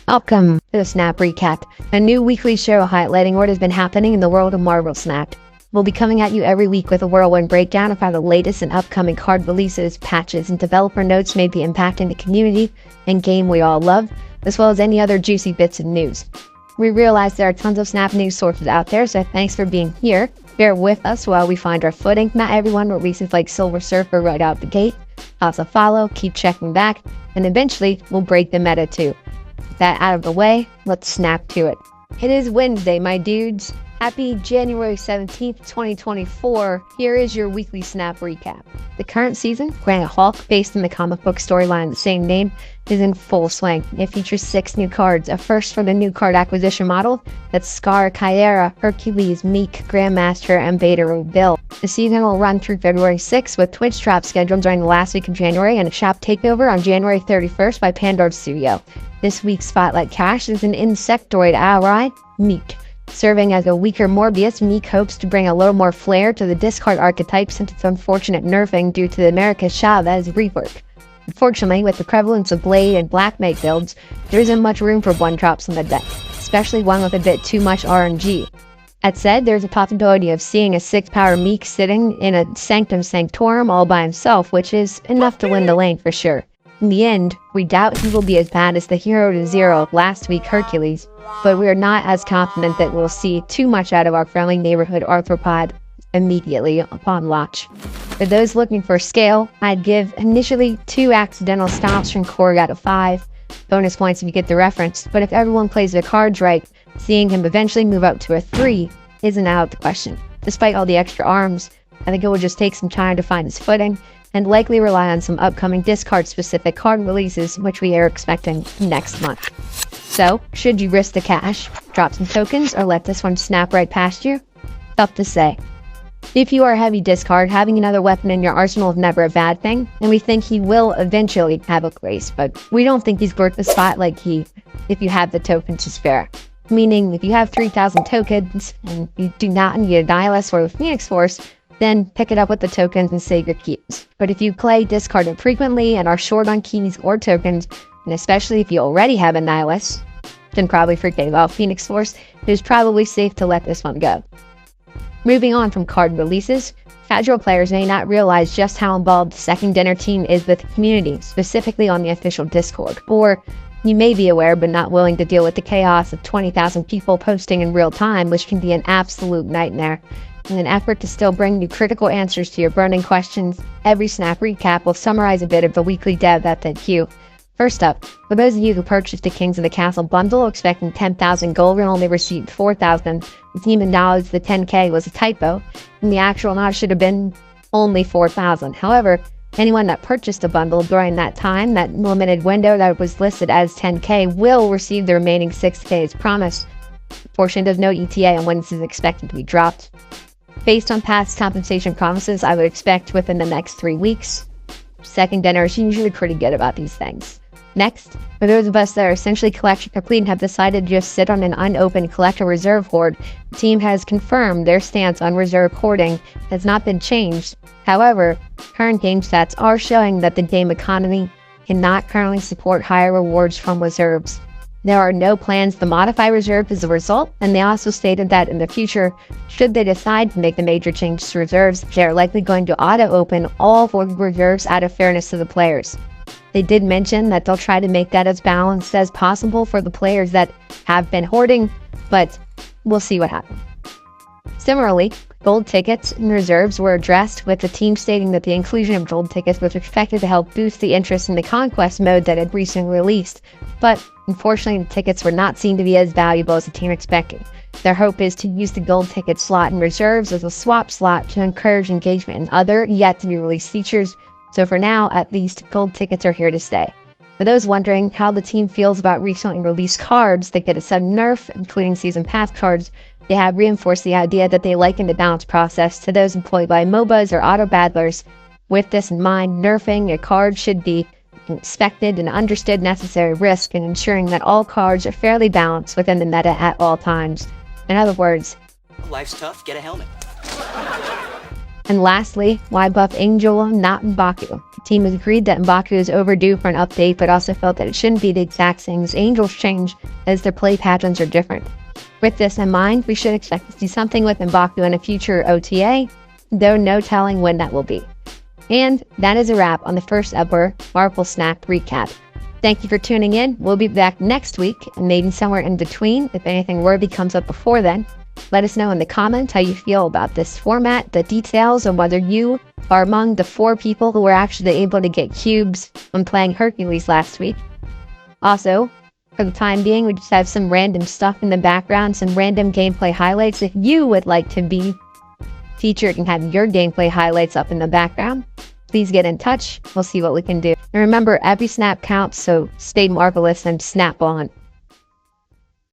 Welcome to the Snap Recap, a new weekly show highlighting what has been happening in the world of Marvel Snap. We'll be coming at you every week with a whirlwind breakdown of how the latest and upcoming card releases, patches, and developer notes may be impacting the community and game we all love, as well as any other juicy bits of news. We realize there are tons of Snap news sources out there, so thanks for being here. Bear with us while we find our footing. Not everyone releases like Silver Surfer right out the gate. Also follow, keep checking back, and eventually we'll break the meta too. With that out of the way, let's snap to it. It is Wednesday, my dudes. Happy January 17th, 2024. Here is your weekly Snap recap. The current season, Grant Hulk, based in the comic book storyline of the same name, is in full swing. It features 6 new cards, a first for the new card acquisition model. That's Scar, Kyera, Hercules, Miek, Grandmaster, and Beta Ray Bill. The season will run through February 6th with Twitch drops scheduled during the last week of January and a shop takeover on January 31st by Pandora Studio. This week's SpotlightCache is an insectoid ally, Miek. Serving as a weaker Morbius, Miek hopes to bring a little more flair to the discard archetype since its unfortunate nerfing due to the America Chavez rework. Unfortunately, with the prevalence of Blade and Black Knight builds, there isn't much room for one-drops on the deck, especially one with a bit too much RNG. That said, there's a possibility of seeing a 6-power Miek sitting in a Sanctum Sanctorum all by himself, which is enough to win the lane for sure. In the end, we doubt he will be as bad as the hero to zero of last week Hercules, but we are not as confident that we'll see too much out of our friendly neighborhood arthropod immediately upon launch. For those looking for scale, I'd give initially 2 accidental stomps from Korg out of 5. Bonus points if you get the reference, but if everyone plays their cards right, seeing him eventually move up to a 3 isn't out of the question. Despite all the extra arms, I think it will just take some time to find his footing, and likely rely on some upcoming discard-specific card releases, which we are expecting next month. So, should you risk the cash, drop some tokens, or let this one snap right past you? Tough to say. If you are a heavy discard, having another weapon in your arsenal is never a bad thing, and we think he will eventually have a place, but we don't think he's worth the spotlight key if you have the tokens to spare. Meaning, if you have 3,000 tokens, and you do not need a Nihilus or the Phoenix Force, then pick it up with the tokens and save your keys. But if you play discarded frequently and are short on keys or tokens, and especially if you already have a Nihilus, then probably forget about Phoenix Force, it is probably safe to let this one go. Moving on from card releases, casual players may not realize just how involved the Second Dinner team is with the community, specifically on the official Discord. Or you may be aware but not willing to deal with the chaos of 20,000 people posting in real time, which can be an absolute nightmare. In an effort to still bring you critical answers to your burning questions, every Snap Recap will summarize a bit of the weekly dev FAQ. First up, for those of you who purchased the Kings of the Castle bundle expecting 10,000 gold and only received 4,000, the team acknowledged the 10k was a typo, and the actual amount should have been only 4,000. However, anyone that purchased the bundle during that time, that limited window that was listed as 10k, will receive the remaining 6k as promised. The portion does no ETA on when this is expected to be dropped. Based on past compensation promises, I would expect within the next 3 weeks. Second Dinner is usually pretty good about these things. Next, for those of us that are essentially collection complete and have decided to just sit on an unopened collector reserve hoard, the team has confirmed their stance on reserve hoarding has not been changed. However, current game stats are showing that the game economy cannot currently support higher rewards from reserves. There are no plans to modify reserve as a result, and they also stated that in the future, should they decide to make the major changes to reserves, they are likely going to auto-open all 4 reserves out of fairness to the players. They did mention that they'll try to make that as balanced as possible for the players that have been hoarding, but we'll see what happens. Similarly, gold tickets and reserves were addressed, with the team stating that the inclusion of gold tickets was expected to help boost the interest in the conquest mode that had recently released, but unfortunately the tickets were not seen to be as valuable as the team expected. Their hope is to use the gold ticket slot in reserves as a swap slot to encourage engagement in other yet-to-be-released features, so for now, at least, gold tickets are here to stay. For those wondering how the team feels about recently released cards that get a sudden nerf, including Season Pass cards, they have reinforced the idea that they liken the balance process to those employed by MOBAs or auto-battlers. With this in mind, nerfing a card should be an expected and understood necessary risk in ensuring that all cards are fairly balanced within the meta at all times. In other words, life's tough, get a helmet. And lastly, why buff Angel, not M'Baku? The team has agreed that M'Baku is overdue for an update, but also felt that it shouldn't be the exact same as Angel's change, as their play patterns are different. With this in mind, we should expect to see something with M'Baku in a future OTA, though no telling when that will be. And that is a wrap on the first ever Marvel Snap recap. Thank you for tuning in. We'll be back next week, and maybe somewhere in between, if anything worthy comes up before then. Let us know in the comments how you feel about this format, the details, and whether you are among the 4 people who were actually able to get cubes when playing Hercules last week. Also, for the time being, we just have some random stuff in the background, some random gameplay highlights. If you would like to be featured and have your gameplay highlights up in the background, please get in touch. We'll see what we can do. And remember, every snap counts, so stay marvelous and snap on.